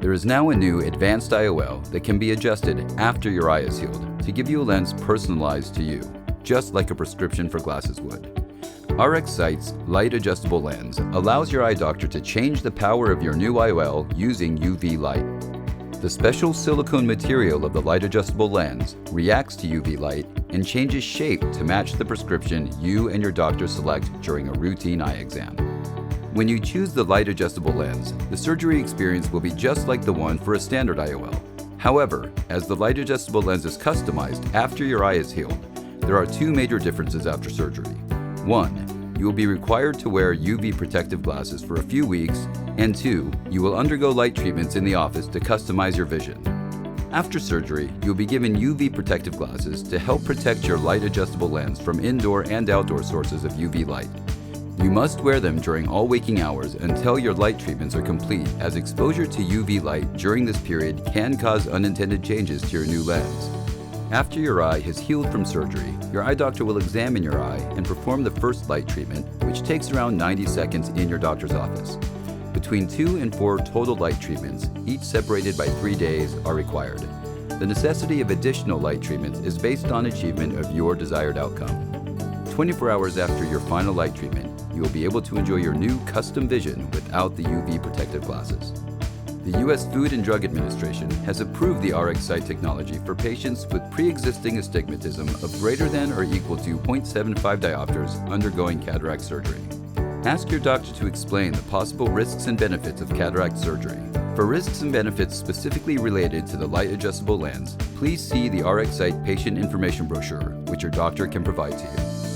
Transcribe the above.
There is now a new advanced IOL that can be adjusted after your eye is healed to give you a lens personalized to you, just like a prescription for glasses would. RxSight's Light Adjustable Lens allows your eye doctor to change the power of your new IOL using UV light. The special silicone material of the light adjustable lens reacts to UV light and changes shape to match the prescription you and your doctor select during a routine eye exam. When you choose the light adjustable lens, the surgery experience will be just like the one for a standard IOL. However, as the light adjustable lens is customized after your eye is healed, there are two major differences after surgery. One, you will be required to wear UV protective glasses for a few weeks, and two, you will undergo light treatments in the office to customize your vision. After surgery, you will be given UV protective glasses to help protect your light adjustable lens from indoor and outdoor sources of UV light. You must wear them during all waking hours until your light treatments are complete, as exposure to UV light during this period can cause unintended changes to your new lens. After your eye has healed from surgery, your eye doctor will examine your eye and perform the first light treatment, which takes around 90 seconds in your doctor's office. Between 2 and 4 total light treatments, each separated by 3 days, are required. The necessity of additional light treatments is based on achievement of your desired outcome. 24 hours after your final light treatment, you will be able to enjoy your new custom vision without the UV protective glasses. The U.S. Food and Drug Administration has approved the RxSight technology for patients with pre-existing astigmatism of greater than or equal to 0.75 diopters undergoing cataract surgery. Ask your doctor to explain the possible risks and benefits of cataract surgery. For risks and benefits specifically related to the light adjustable lens, please see the RxSight patient information brochure, which your doctor can provide to you.